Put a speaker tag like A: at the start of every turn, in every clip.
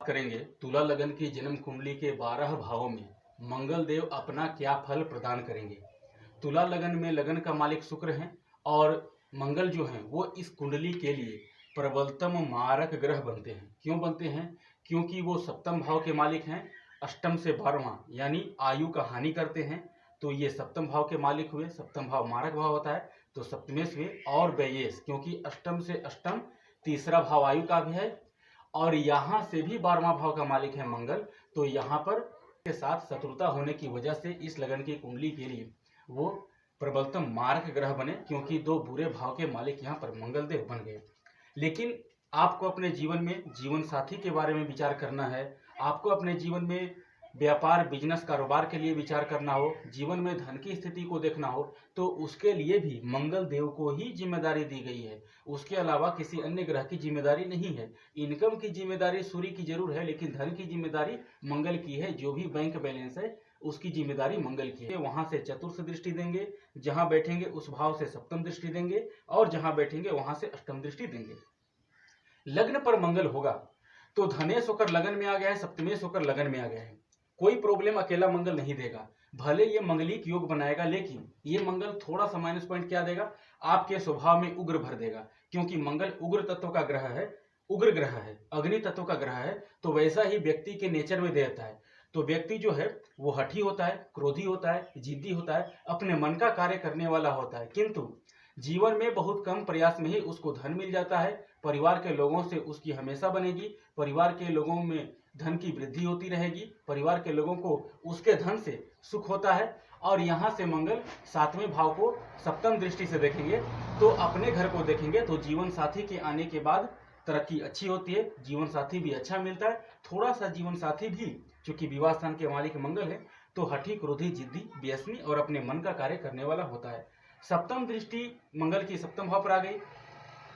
A: करेंगे तुला लगन की जन्म कुंडली के 12 भावों में मंगल देव अपना क्या फल प्रदान करेंगे। तुला लगन में लगन का मालिक शुक्र है और मंगल जो है वो इस कुंडली के लिए प्रबलतम मारक ग्रह बनते हैं। क्यों बनते हैं? क्योंकि वो सप्तम भाव के मालिक हैं। अष्टम से 12वां यानी आयु का हानि करते हैं, तो ये सप्तम भाव के मालिक हुए। सप्तम भाव मारक भाव होता है, तो सप्तमेश हुए और व्ययेश, क्योंकि अष्टम से अष्टम तीसरा भाव आयु का भी है और यहाँ से भी 12वां भाव का मालिक है मंगल। तो यहाँ पर के साथ शत्रुता होने की वजह से इस लगन की कुंडली के लिए वो प्रबलतम मारक ग्रह बने, क्योंकि दो बुरे भाव के मालिक यहाँ पर मंगल देव बन गए। लेकिन आपको अपने जीवन में जीवन साथी के बारे में विचार करना है, आपको अपने जीवन में व्यापार बिजनेस कारोबार के लिए विचार करना हो, जीवन में धन की स्थिति को देखना हो, तो उसके लिए भी मंगल देव को ही जिम्मेदारी दी गई है। उसके अलावा किसी अन्य ग्रह की जिम्मेदारी नहीं है। इनकम की जिम्मेदारी सूर्य की जरूर है, लेकिन धन की जिम्मेदारी मंगल की है। जो भी बैंक बैलेंस है उसकी जिम्मेदारी मंगल की है। वहां से चतुर्थ दृष्टि देंगे, जहां बैठेंगे उस भाव से सप्तम दृष्टि देंगे और जहां बैठेंगे वहां से अष्टम दृष्टि देंगे। लग्न पर मंगल होगा तो धनेश होकर लगन में आ गया है, सप्तमेश होकर लगन में आ गया है। कोई प्रॉब्लम अकेला मंगल नहीं देगा। भले ये मंगलिक योग बनाएगा, लेकिन ये मंगल थोड़ा सा माइनस पॉइंट क्या देगा, आपके स्वभाव में उग्र भर देगा, क्योंकि मंगल उग्र तत्व का ग्रह है, उग्र ग्रह है, अग्नि तत्व का ग्रह है। तो वैसा ही व्यक्ति के नेचर में देता है। तो व्यक्ति जो है वो हठी होता है, क्रोधी होता है, जिद्दी होता है, अपने मन का कार्य करने वाला होता है, किंतु जीवन में बहुत कम प्रयास में ही उसको धन मिल जाता है। परिवार के लोगों से उसकी हमेशा बनेगी, परिवार के लोगों में धन की वृद्धि होती रहेगी, परिवार के लोगों को उसके धन से सुख होता है। और यहाँ से मंगल 7वें भाव को सप्तम दृष्टि से देखेंगे, तो अपने घर को देखेंगे, तो जीवन साथी के आने के बाद तरक्की अच्छी होती है, जीवन साथी भी अच्छा मिलता है। थोड़ा सा जीवन साथी भी, चूंकि विवाह स्थान के मालिक मंगल है, तो हठी, क्रोधी, जिद्दी, व्यसनी और अपने मन का कार्य करने वाला होता है। सप्तम दृष्टि मंगल की सप्तम भाव पर आ गई।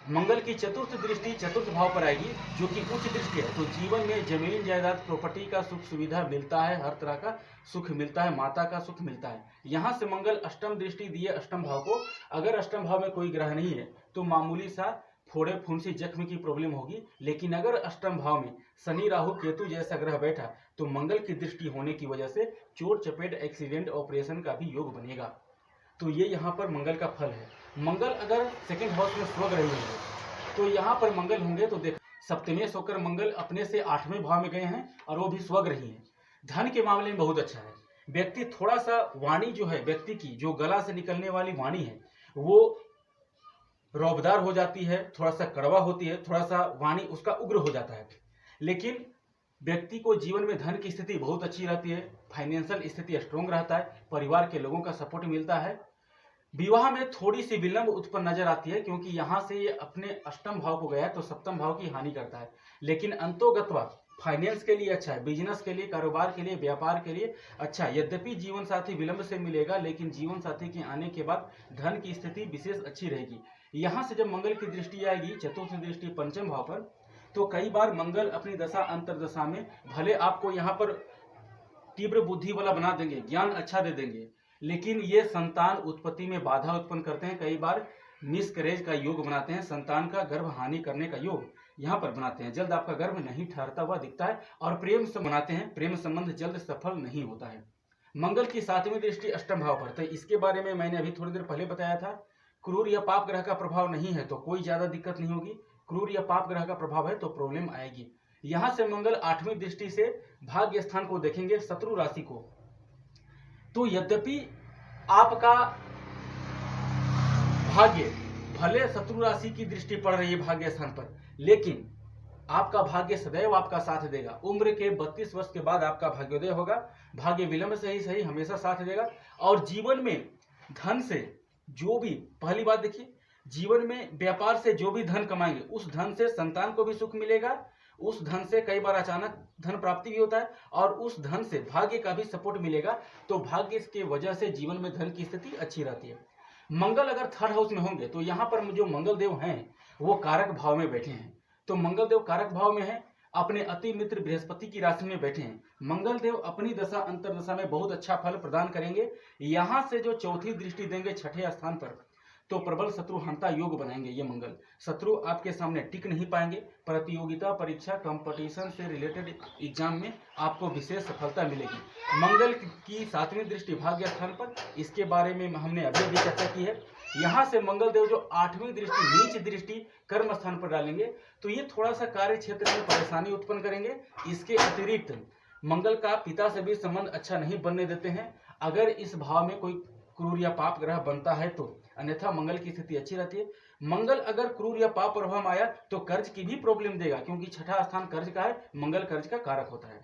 A: मंगल की चतुर्थ दृष्टि चतुर्थ भाव पर आएगी, जो कि उच्च दृष्टि है। तो जीवन में जमीन जायदाद प्रॉपर्टी का सुख सुविधा मिलता है, हर तरह का सुख मिलता है, माता का सुख मिलता है। यहाँ से मंगल अष्टम दृष्टि दिए अष्टम भाव को। अगर अष्टम भाव में कोई ग्रह नहीं है तो मामूली सा फोड़े फुंसी जख्म की प्रॉब्लम होगी, लेकिन अगर अष्टम भाव में शनि राहु केतु जैसा ग्रह बैठा तो मंगल की दृष्टि होने की वजह से चोट चपेट एक्सीडेंट ऑपरेशन का भी योग बनेगा। तो ये यहाँ पर मंगल का फल है। मंगल अगर सेकंड हाउस में स्वग्रह रही होंगे तो यहाँ पर मंगल होंगे, तो देख सप्तमेश होकर मंगल अपने से 8वें भाव में गए हैं और वो भी स्वग्रही है। धन के मामले में बहुत अच्छा है। व्यक्ति थोड़ा सा वाणी जो है, व्यक्ति की जो गला से निकलने वाली वाणी है वो रौबदार हो जाती है, थोड़ा सा कड़वा होती है, थोड़ा सा वाणी उसका उग्र हो जाता है। लेकिन व्यक्ति को जीवन में धन की स्थिति बहुत अच्छी रहती है, फाइनेंशियल स्थिति स्ट्रोंग रहता है, परिवार के लोगों का सपोर्ट मिलता है। विवाह में थोड़ी सी विलंब उत्पन्न नजर आती है, क्योंकि यहाँ से ये अपने अष्टम भाव को गया है तो सप्तम भाव की हानि करता है। लेकिन अंतोगत्वा फाइनेंस के लिए अच्छा है, बिजनेस के लिए, कारोबार के लिए, व्यापार के लिए अच्छा। यद्यपि जीवन साथी विलंब से मिलेगा, लेकिन जीवन साथी के आने के बाद धन की स्थिति विशेष अच्छी रहेगी। यहाँ से जब मंगल की दृष्टि आएगी चतुर्थ दृष्टि पंचम भाव पर, तो कई बार मंगल अपनी दशा अंतरदशा में भले आपको यहाँ पर तीव्र बुद्धि वाला बना देंगे, ज्ञान अच्छा दे देंगे, लेकिन ये संतान उत्पत्ति में बाधा उत्पन्न करते हैं। कई बार मिसकैरेज का योग बनाते हैं, संतान का गर्भ हानि करने का योग यहाँ पर बनाते हैं। जल्द आपका गर्भ नहीं ठहरता हुआ दिखता है और प्रेम से बनाते हैं, प्रेम संबंध जल्द सफल नहीं होता है। मंगल की 7वीं दृष्टि अष्टम भाव पर, तो इसके बारे में मैंने अभी थोड़ी देर पहले बताया था। क्रूर या पाप ग्रह का प्रभाव नहीं है तो कोई ज्यादा दिक्कत नहीं होगी, क्रूर या पाप ग्रह का प्रभाव है तो प्रॉब्लम आएगी। यहाँ से मंगल 8वीं दृष्टि से भाग्य स्थान को देखेंगे, शत्रु राशि को। तो यद्यपि आपका भाग्य भले शत्रु राशि की दृष्टि पड़ रही है भाग्य स्थान पर, लेकिन आपका भाग्य सदैव आपका साथ देगा। उम्र के 32 वर्ष के बाद आपका भाग्योदय होगा। भाग्य विलंब से ही सही हमेशा साथ देगा। और जीवन में धन से जो भी, पहली बात देखिए, जीवन में व्यापार से जो भी धन कमाएंगे उस धन से संतान को भी सुख मिलेगा, उस धन से कई बार अचानक धन प्राप्ति भी होता है और उस धन से भाग्य का भी सपोर्ट मिलेगा। तो भाग्य की वजह से जीवन में धन की स्थिति अच्छी रहती है। मंगल अगर थर्ड हाउस में होंगे तो यहाँ पर जो मंगल देव हैं वो कारक भाव में बैठे हैं। तो मंगल देव कारक भाव में है, अपने अति मित्र बृहस्पति की राशि में बैठे हैं। मंगल देव अपनी दशा अंतरदशा में बहुत अच्छा फल प्रदान करेंगे। यहाँ से जो चौथी दृष्टि देंगे छठे स्थान पर, तो प्रबल शत्रुहंता योग बनाएंगे ये मंगल। शत्रु आपके सामने टिक नहीं पाएंगे। प्रतियोगिता परीक्षा कंपटीशन से रिलेटेड एग्जाम में आपको विशेष सफलता मिलेगी। मंगल की 7वीं दृष्टि भाग्य स्थान पर, इसके बारे में हमने अभी भी चर्चा की है। यहाँ से मंगल देव जो 8वीं दृष्टि नीच दृष्टि कर्म स्थान पर डालेंगे तो ये थोड़ा सा कार्य क्षेत्र में परेशानी उत्पन्न करेंगे। इसके अतिरिक्त मंगल का पिता से भी संबंध अच्छा नहीं बनने देते हैं। अगर इस भाव में कोई क्रूर या पाप ग्रह बनता है तो, अन्यथा मंगल की स्थिति अच्छी रहती है। मंगल अगर क्रूर या पाप प्रभाव में आया तो कर्ज की भी प्रॉब्लम देगा, क्योंकि छठा स्थान कर्ज का है, मंगल कर्ज का कारक होता है।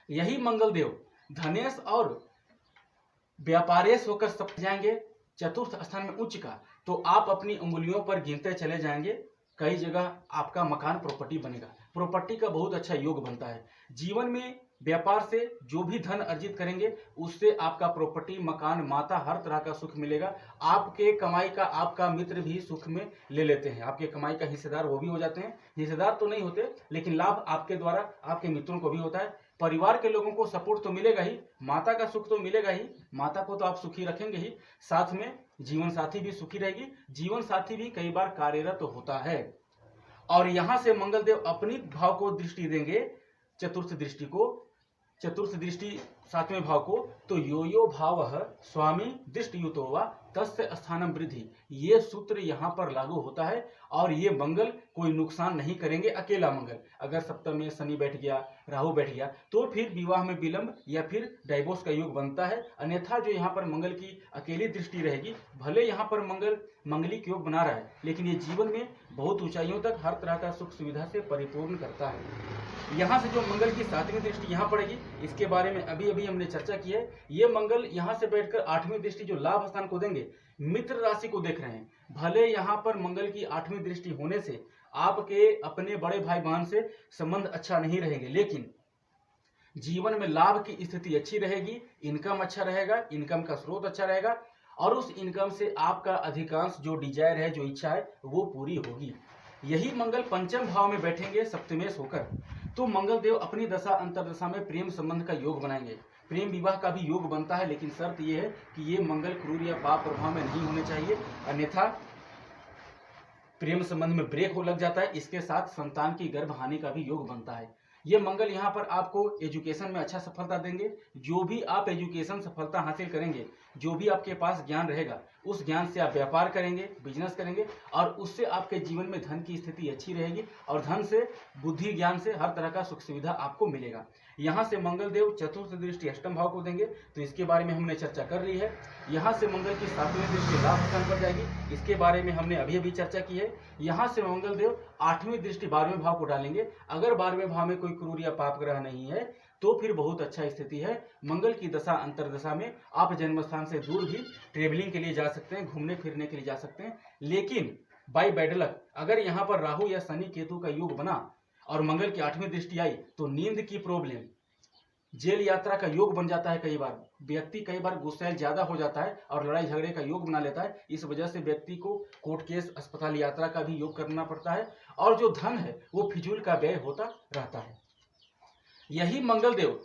A: यही मंगल देव धनेश और व्यापारेश होकर सप्त जाएंगे चतुर्थ स्थान में उच्च का, तो आप अपनी उंगलियों पर गिनते चले जाएंगे। कई जगह आपका मकान प्रॉपर्टी बनेगा, प्रॉपर्टी का बहुत अच्छा योग बनता है। जीवन में व्यापार से जो भी धन अर्जित करेंगे उससे आपका प्रॉपर्टी, मकान, माता, हर तरह का सुख मिलेगा। आपके कमाई का आपका मित्र भी सुख में ले लेते हैं, आपके कमाई का हिस्सेदार वो भी हो जाते हैं। हिस्सेदार तो नहीं होते, लेकिन लाभ आपके द्वारा आपके मित्रों को भी होता है। परिवार के लोगों को सपोर्ट तो मिलेगा ही, माता का सुख तो मिलेगा ही, माता को तो आप सुखी रखेंगे ही, साथ में जीवन साथी भी सुखी रहेगी। जीवन साथी भी कई बार कार्यरत होता है। और यहां से मंगल देव अपनी भाव को दृष्टि देंगे, चतुर्थ दृष्टि को, चतुर्थ दृष्टि 7वें भाव को, तो यो यो भाव स्वामी दृष्टियुतो वा तस्य स्थानम वृद्धि, ये सूत्र यहाँ पर लागू होता है। और ये मंगल कोई नुकसान नहीं करेंगे। अकेला मंगल, अगर सप्तम में शनि बैठ गया, राहु बैठ गया, तो फिर विवाह में विलंब या फिर डाइवोर्स का योग बनता है। अन्यथा जो यहाँ पर मंगल की अकेली दृष्टि रहेगी, भले यहाँ पर मंगल मंगलिक योग बना रहा है, लेकिन ये जीवन में बहुत ऊंचाइयों तक हर तरह का सुख सुविधा से परिपूर्ण करता है। यहाँ से जो मंगल की 7वीं दृष्टि यहाँ पड़ेगी, इसके बारे में अभी अभी हमने चर्चा की है। ये मंगल यहाँ से बैठकर 8वीं दृष्टि जो लाभ स्थान को देंगे, मित्र राशि को देख रहे हैं। भले यहाँ पर मंगल की 8वीं दृष्टि होने से आपके अपने बड़े भाई बहन से संबंध अच्छा नहीं रहेंगे, लेकिन जीवन में लाभ की स्थिति अच्छी रहेगी, इनकम अच्छा रहेगा, इनकम का स्रोत अच्छा रहेगा, और उस इनकम से आपका अधिकांश जो डिजायर है, जो इच्छा है, वो पूरी होगी। यही मंगल पंचम भाव में बैठेंगे सप्तमेश होकर, तो मंगल देव अपनी दशा अंतरदशा में प्रेम संबंध का योग बनाएंगे। प्रेम विवाह का भी योग बनता है, लेकिन शर्त यह है कि ये मंगल क्रूर या पाप प्रभाव में नहीं होने चाहिए, अन्यथा प्रेम संबंध में ब्रेक हो लग जाता है। इसके साथ संतान की गर्भ हानि का भी योग बनता है। ये मंगल यहाँ पर आपको एजुकेशन में अच्छा सफलता देंगे। जो भी आप एजुकेशन सफलता हासिल करेंगे, जो भी आपके पास ज्ञान रहेगा, उस ज्ञान से आप व्यापार करेंगे, बिजनेस करेंगे, और उससे आपके जीवन में धन की स्थिति अच्छी रहेगी, और धन से, बुद्धि ज्ञान से हर तरह का सुख सुविधा आपको मिलेगा। यहाँ से मंगल देव चतुर्थ दृष्टि अष्टम भाव को देंगे, तो इसके बारे में हमने चर्चा कर ली है। यहाँ से मंगल की 7वीं दृष्टि लाभ स्थान पर जाएगी, इसके बारे में हमने अभी अभी चर्चा की है। यहाँ से मंगल देव 8वीं दृष्टि 12वें भाव को डालेंगे। अगर 12वें भाव में कोई क्रूर या पाप ग्रह नहीं है तो फिर बहुत अच्छा स्थिति है। मंगल की दशा अंतरदशा में आप जन्म स्थान से दूर भी ट्रेवलिंग के लिए जा सकते हैं, घूमने फिरने के लिए जा सकते हैं। लेकिन बाय बैड लक अगर यहाँ पर राहु या शनि केतु का योग बना और मंगल की 8वीं दृष्टि आई, तो नींद की प्रॉब्लम, जेल यात्रा का योग बन जाता है। कई बार व्यक्ति गुस्सैल ज्यादा हो जाता है और लड़ाई झगड़े का योग बना लेता है। इस वजह से व्यक्ति को कोर्ट केस, अस्पताल यात्रा का भी योग करना पड़ता है, और जो धन है वो फिजूल का व्यय होता रहता है। यही मंगल देव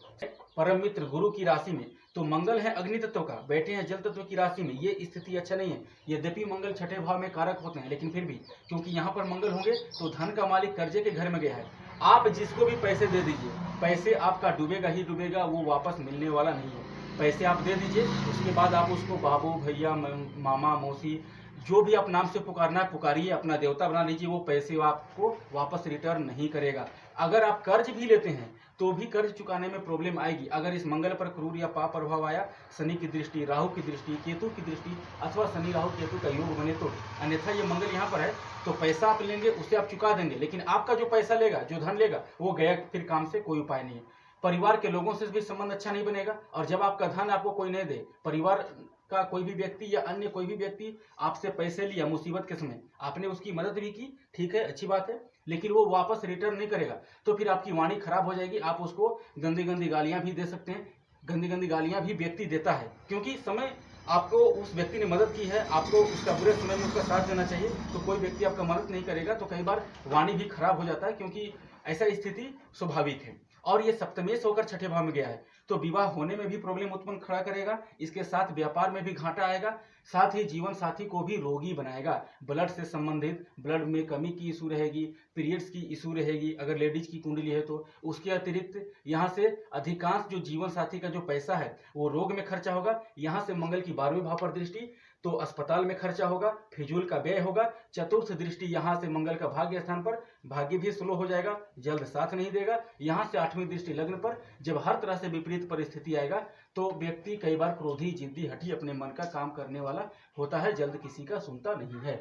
A: परम मित्र गुरु की राशि में, तो मंगल है अग्नि तत्व का, बैठे हैं जल तत्व की राशि में, ये स्थिति अच्छा नहीं है। यद्यपि मंगल छठे भाव में कारक होते हैं, लेकिन फिर भी क्योंकि यहाँ पर मंगल होंगे तो धन का मालिक कर्जे के घर में गया है। आप जिसको भी पैसे दे दीजिए, पैसे आपका डूबेगा ही डूबेगा, वो वापस मिलने वाला नहीं है। पैसे आप दे दीजिए, उसके बाद आप उसको बाबू, भैया, मामा, मौसी, जो भी आप नाम से पुकारना है पुकारिए, अपना देवता बना लीजिए, वो पैसे आपको वापस रिटर्न नहीं करेगा। अगर आप कर्ज भी लेते हैं तो भी कर्ज चुकाने में प्रॉब्लम आएगी। अगर इस मंगल पर क्रूर या पाप प्रभाव आया, शनि की दृष्टि, राहु की दृष्टि, केतु की दृष्टि, अथवा शनि राहु केतु का योग बने तो, अन्यथा ये मंगल यहाँ पर है तो पैसा आप लेंगे, उससे आप चुका देंगे, लेकिन आपका जो पैसा लेगा, जो धन लेगा, वो गया फिर काम से कोई उपाय नहीं है। परिवार के लोगों से भी संबंध अच्छा नहीं बनेगा, और जब आपका धन आपको कोई नहीं दे, परिवार का कोई भी व्यक्ति या अन्य कोई भी व्यक्ति आपसे पैसे लिया मुसीबत के समय, आपने उसकी मदद भी की, ठीक है, अच्छी बात है, लेकिन वो वापस रिटर्न नहीं करेगा, तो फिर आपकी वाणी खराब हो जाएगी। आप उसको गंदी गंदी गालियां भी दे सकते हैं। गंदी गंदी गालियां भी व्यक्ति देता है, क्योंकि समय आपको उस व्यक्ति ने मदद की है, आपको उसका बुरे समय में उसका साथ देना चाहिए, तो कोई व्यक्ति आपका मदद नहीं करेगा तो कई बार वाणी भी खराब हो जाता है, क्योंकि ऐसा स्थिति स्वाभाविक है। और ये सप्तमेश होकर छठे भाव में गया है, तो विवाह होने में भी प्रॉब्लम उत्पन्न खड़ा करेगा, इसके साथ व्यापार में भी घाटा आएगा, साथ ही जीवन साथी को भी रोगी बनाएगा। ब्लड से संबंधित, ब्लड में कमी की इशू रहेगी, पीरियड्स की इशू रहेगी अगर लेडीज की कुंडली है तो। उसके अतिरिक्त यहाँ से अधिकांश जो जीवन साथी का जो पैसा है वो रोग में खर्चा होगा। यहाँ से मंगल की 12वें भाव पर दृष्टि, तो अस्पताल में खर्चा होगा, फिजूल का व्यय होगा। चतुर्थ दृष्टि यहाँ से मंगल का भाग्य स्थान पर, भाग्य भी स्लो हो जाएगा, जल्द साथ नहीं देगा। यहाँ से 8वीं दृष्टि लग्न पर, जब हर तरह से विपरीत परिस्थिति आएगा तो व्यक्ति कई बार क्रोधी, जिद्दी, हठी, अपने मन का काम करने वाला होता है, जल्द किसी का सुनता नहीं है।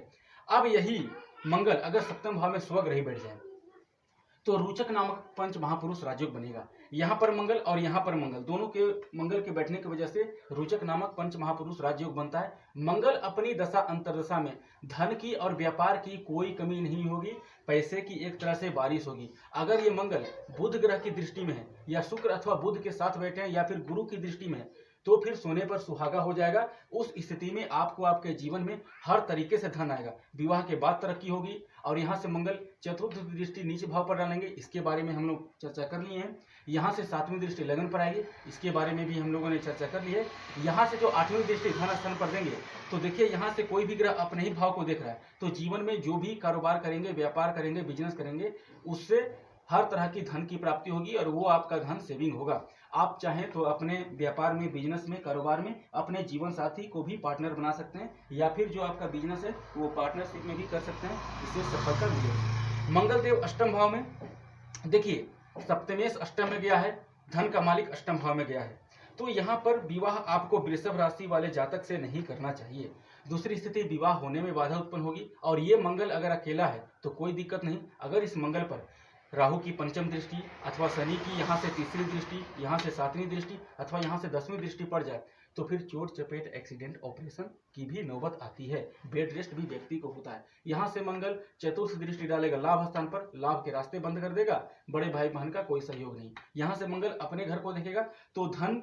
A: अब यही मंगल अगर सप्तम भाव में स्वग्रही बैठ जाए तो रोचक नामक पंच महापुरुष राजयोग बनेगा। यहाँ पर मंगल और यहाँ पर मंगल, दोनों के मंगल के बैठने की वजह से रोचक नामक पंच महापुरुष राजयोग बनता है। मंगल अपनी दशा अंतरदशा में धन की और व्यापार की कोई कमी नहीं होगी, पैसे की एक तरह से बारिश होगी। अगर ये मंगल बुध ग्रह की दृष्टि में है या शुक्र अथवा बुध के साथ बैठे हैं या फिर गुरु की दृष्टि में है तो फिर सोने पर सुहागा हो जाएगा। उस स्थिति में आपको आपके जीवन में हर तरीके से धन आएगा, विवाह के बाद तरक्की होगी। और यहाँ से मंगल चतुर्थ दृष्टि नीचे भाव पर डालेंगे, इसके बारे में हम लोग चर्चा कर लिए हैं। यहाँ से 7वीं दृष्टि लगन पर आएगी, इसके बारे में भी हम लोगों ने चर्चा कर ली है। यहाँ से जो 8वीं दृष्टि धन स्थान पर देंगे तो देखिए यहाँ से कोई भी ग्रह अपने ही भाव को देख रहा है, तो जीवन में जो भी कारोबार करेंगे, व्यापार करेंगे, बिजनेस करेंगे, उससे हर तरह की धन की प्राप्ति होगी और वो आपका धन सेविंग होगा। आप चाहें तो अपने व्यापार में, बिजनेस में, कारोबार में अपने जीवन साथी को भी पार्टनर बना सकते हैं या फिर जो आपका बिजनेस है वो पार्टनरशिप में भी कर सकते हैं, इससे सफलता मिलेगी। मंगल देव अष्टम भाव में, देखिए सप्तमेश अष्टम में गया है, धन का मालिक अष्टम भाव में गया है, तो यहाँ पर विवाह आपको वृषभ राशि वाले जातक से नहीं करना चाहिए। दूसरी स्थिति, विवाह होने में बाधा उत्पन्न होगी। और ये मंगल अगर अकेला है तो कोई दिक्कत नहीं। अगर इस मंगल पर राहु की पंचम दृष्टि अथवा शनि की यहाँ से तीसरी दृष्टि, यहाँ से 7वीं दृष्टि अथवा यहाँ से 10वीं दृष्टि पड़ जाए तो फिर चोट चपेट, एक्सीडेंट, ऑपरेशन की भी नौबत आती है, बेड रेस्ट भी व्यक्ति को होता है। यहाँ से मंगल चतुर्थ दृष्टि डालेगा लाभ स्थान पर, लाभ के रास्ते बंद कर देगा, बड़े भाई बहन का कोई सहयोग नहीं। यहाँ से मंगल अपने घर को देखेगा तो धन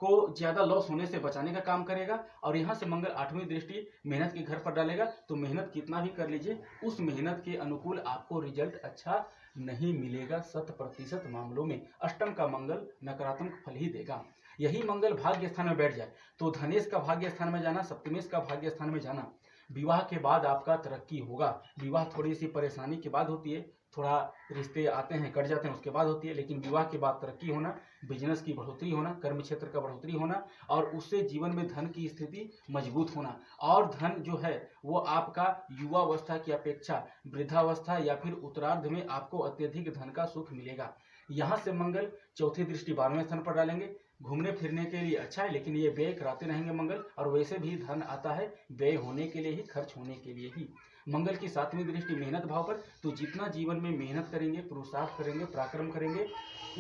A: को ज्यादा लॉस होने से बचाने का काम करेगा। और यहाँ से मंगल 8वीं दृष्टि मेहनत के घर पर डालेगा, तो मेहनत कितना भी कर लीजिए उस मेहनत के अनुकूल आपको रिजल्ट अच्छा नहीं मिलेगा। 100% मामलों में अष्टम का मंगल नकारात्मक फल ही देगा। यही मंगल भाग्य स्थान में बैठ जाए तो धनेश का भाग्य स्थान में जाना, सप्तमेश का भाग्य स्थान में जाना, विवाह के बाद आपका तरक्की होगा। विवाह थोड़ी सी परेशानी के बाद होती है, थोड़ा रिश्ते आते हैं कट जाते हैं उसके बाद होती है, लेकिन विवाह के बाद तरक्की होना, बिजनेस की बढ़ोतरी होना, कर्म क्षेत्र का बढ़ोतरी होना और उससे जीवन में धन की स्थिति मजबूत होना। और धन जो है वो आपका युवावस्था की अपेक्षा वृद्धावस्था या फिर उत्तरार्ध में आपको अत्यधिक धन का सुख मिलेगा। यहाँ से मंगल चौथी दृष्टि 12वें स्थान पर डालेंगे, घूमने फिरने के लिए अच्छा है, लेकिन ये व्यय कराते रहेंगे मंगल। और वैसे भी धन आता है व्यय होने के लिए ही, खर्च होने के लिए ही। मंगल की 7वीं दृष्टि मेहनत भाव पर, तो जितना जीवन में मेहनत करेंगे, पुरुषार्थ करेंगे, पराक्रम करेंगे,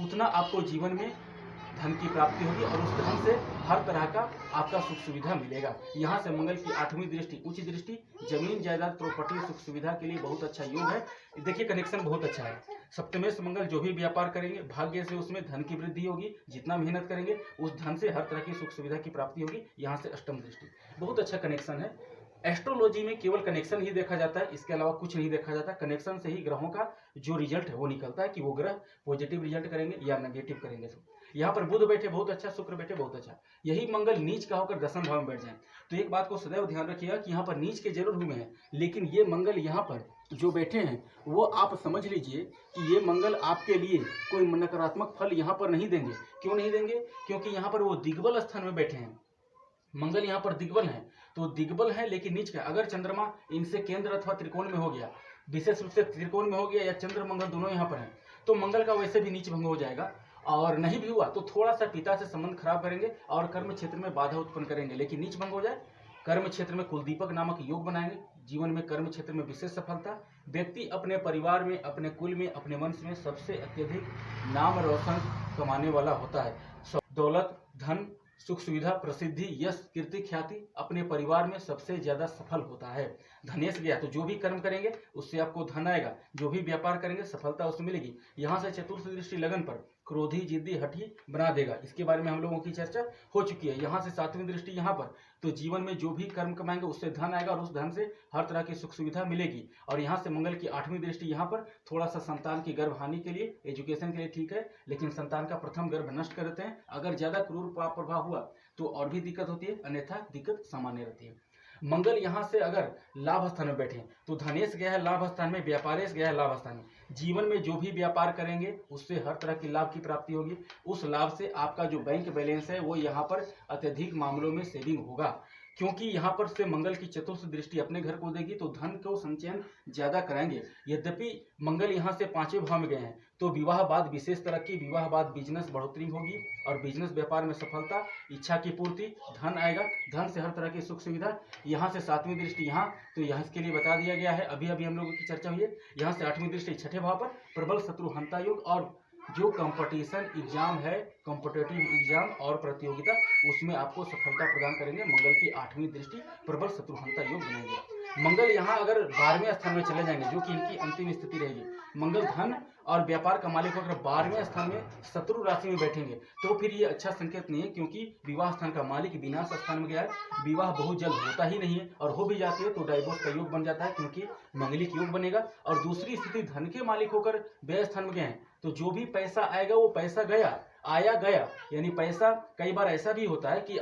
A: उतना आपको जीवन में धन की प्राप्ति होगी और उस धन से हर तरह का आपका सुख सुविधा मिलेगा। यहाँ से मंगल की 8वीं दृष्टि उच्च दृष्टि, जमीन जायदाद प्रॉपर्टी सुख सुविधा के लिए बहुत अच्छा योग है। देखिए कनेक्शन बहुत अच्छा है। सप्तमेश मंगल जो भी व्यापार करेंगे भाग्य से उसमें धन की वृद्धि होगी, जितना मेहनत करेंगे उस धन से हर तरह की सुख सुविधा की प्राप्ति होगी। यहाँ से अष्टम दृष्टि बहुत अच्छा कनेक्शन है। एस्ट्रोलॉजी में केवल कनेक्शन ही देखा जाता है, इसके अलावा कुछ नहीं देखा जाता। कनेक्शन से ही ग्रहों का जो रिजल्ट है वो निकलता है कि वो ग्रह पॉजिटिव रिजल्ट करेंगे या नेगेटिव करेंगे। तो यहाँ पर बुध बैठे बहुत अच्छा, शुक्र बैठे बहुत अच्छा। यही मंगल नीच का होकर 10वें भाव में बैठ जाए तो एक बात को सदैव ध्यान रखिएगा कि यहाँ पर नीच के जरूर हुए हैं, लेकिन ये मंगल यहाँ पर जो बैठे हैं वो आप समझ लीजिए कि ये मंगल आपके लिए कोई नकारात्मक फल यहाँ पर नहीं देंगे। क्यों नहीं देंगे? क्योंकि यहाँ पर वो दिग्बल स्थान में बैठे हैं। मंगल यहाँ पर दिग्बल है, तो दिग्बल है लेकिन नीच का। अगर चंद्रमा इनसे केंद्र अथवा त्रिकोण में हो गया, विशेष रूप से त्रिकोण में हो गया या चंद्र मंगल दोनों यहाँ पर हैं, तो मंगल का वैसे भी नीच भंग हो जाएगा। और नहीं भी हुआ तो थोड़ा सा पिता से संबंध खराब करेंगे और कर्म क्षेत्र में बाधा उत्पन्न करेंगे। लेकिन नीच भंग हो जाए, कर्म क्षेत्र में कुलदीपक नामक योग बनाएंगे, जीवन में कर्म क्षेत्र में विशेष सफलता। व्यक्ति अपने परिवार में, अपने कुल में, अपने वंश में सबसे अत्यधिक नाम रोशन कमाने वाला होता है। दौलत, धन, सुख सुविधा, प्रसिद्धि, यश, कीर्ति, ख्याति अपने परिवार में सबसे ज्यादा सफल होता है। धनेश गया तो जो भी कर्म करेंगे उससे आपको धन आएगा, जो भी व्यापार करेंगे सफलता उसमें मिलेगी। यहाँ से चतुर्थ दृष्टि लगन पर क्रोधी, जिद्दी, हठी बना देगा। इसके बारे में हम लोगों की चर्चा हो चुकी है। यहाँ से 7वीं दृष्टि यहाँ पर, तो जीवन में जो भी कर्म कमाएंगे उससे धन आएगा और उस धन से हर तरह की सुख सुविधा मिलेगी। और यहाँ से मंगल की 8वीं दृष्टि यहाँ पर थोड़ा सा संतान की गर्भ हानि के लिए, एजुकेशन के लिए ठीक है, लेकिन संतान का प्रथम गर्भ नष्ट कर देते हैं। अगर ज्यादा क्रूर प्रभाव हुआ तो और भी दिक्कत होती है, अन्यथा दिक्कत सामान्य रहती है। मंगल यहाँ से अगर लाभ स्थान में बैठे तो धनेश गया है लाभ स्थान में, व्यापारेश गया है लाभ स्थान में। जीवन में जो भी व्यापार करेंगे उससे हर तरह की लाभ की प्राप्ति होगी। उस लाभ से आपका जो बैंक बैलेंस है वो यहाँ पर अत्यधिक मामलों में सेविंग होगा, क्योंकि यहाँ पर से मंगल की चतुर्थ दृष्टि अपने घर को देगी तो धन को संचयन ज्यादा कराएंगे। यद्यपि मंगल यहाँ से 5वें भाव में गए हैं तो विवाह बाद विशेष तरक्की, विवाह बाद बिजनेस बढ़ोतरी होगी और बिजनेस व्यापार में सफलता, इच्छा की पूर्ति, धन आएगा, धन से हर तरह की सुख सुविधा। यहाँ से 7वीं दृष्टि यहाँ, तो यहाँ इसके लिए बता दिया गया है, अभी अभी हम लोगों की चर्चा हुई है। यहाँ से 8वीं दृष्टि 6ठे भाव पर प्रबल शत्रु हंता योग, और जो कंपटीशन एग्जाम है, कॉम्पिटेटिव एग्जाम और प्रतियोगिता, उसमें आपको सफलता प्रदान करेंगे। मंगल की 8वीं दृष्टि प्रबल शत्रुहंता योग बनेंगे। मंगल यहाँ अगर 12वें स्थान में चले जाएंगे, जो कि इनकी अंतिम स्थिति रहेगी, मंगल धन और व्यापार का मालिक अगर 12वें स्थान में शत्रु राशि में बैठेंगे तो फिर ये अच्छा संकेत नहीं है, क्योंकि विवाह स्थान का मालिक विनाश स्थान में गया है। विवाह बहुत जल्द होता ही नहीं है, और हो भी जाती है तो डाइवोर्स का योग बन जाता है, क्योंकि मंगलिक योग बनेगा। और दूसरी स्थिति धन के मालिक होकर व्यय स्थान में गए हैं तो जो भी पैसा आएगा वो पैसा गया, आया गया। यानी पैसा, कई बार ऐसा भी होता है कि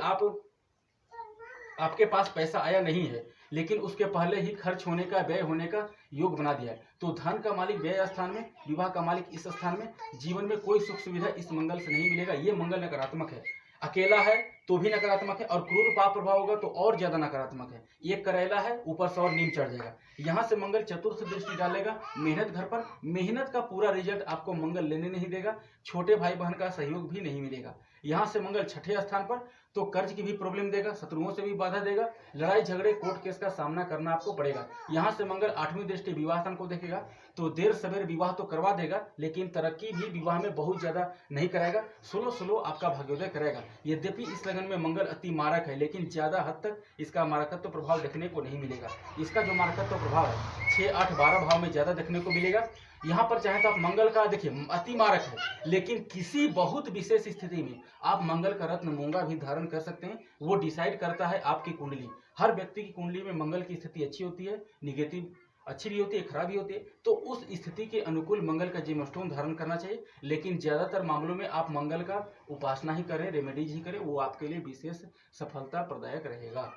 A: आपके पास पैसा आया नहीं है लेकिन उसके पहले ही खर्च होने का, व्यय होने का योग बना दिया है। तो धन का मालिक व्यय स्थान में, विवाह का मालिक इस स्थान में, जीवन में कोई सुख सुविधा इस मंगल से नहीं मिलेगा। ये मंगल नकारात्मक है, अकेला है तो भी नकारात्मक है, और क्रूर पाप प्रभाव होगा तो और ज्यादा नकारात्मक है। एक करेला है, ऊपर से और नीम चढ़ जाएगा। यहाँ से मंगल चतुर्थ दृष्टि डालेगा मेहनत घर पर, मेहनत का पूरा रिजल्ट आपको मंगल लेने नहीं देगा, छोटे भाई बहन का सहयोग भी नहीं मिलेगा। यहाँ से मंगल 6ठे स्थान पर, तो कर्ज की भी प्रॉब्लम देगा, शत्रुओं से भी बाधा देगा, लड़ाई झगड़े कोर्ट केस का सामना करना आपको पड़ेगा। यहाँ से मंगल 8वीं दृष्टि विवाह स्थान को देखेगा तो देर सवेर विवाह तो करवा देगा, लेकिन तरक्की भी विवाह में बहुत ज्यादा नहीं कराएगा, स्लो आपका भाग्योदय करेगा। यद्यपि इस लगन में मंगल अति मारक है, लेकिन ज्यादा हद तक इसका मारकत्व प्रभाव देखने को नहीं मिलेगा। इसका जो मारकत्व प्रभाव है 6, 8, 12 भाव में ज्यादा देखने को मिलेगा। यहाँ पर चाहे तो आप मंगल का देखिए अति मारक है, लेकिन किसी बहुत विशेष स्थिति में आप मंगल का रत्न मूंगा भी धारण कर सकते हैं। वो डिसाइड करता है आपकी कुंडली। हर व्यक्ति की कुंडली में मंगल की स्थिति अच्छी होती है, निगेटिव अच्छी भी होती है, खराब भी होती है, तो उस स्थिति के अनुकूल मंगल का जेमस्टोन धारण करना चाहिए। लेकिन ज्यादातर मामलों में आप मंगल का उपासना ही करें, रेमेडीज ही करें, वो आपके लिए विशेष सफलता प्रदायक रहेगा।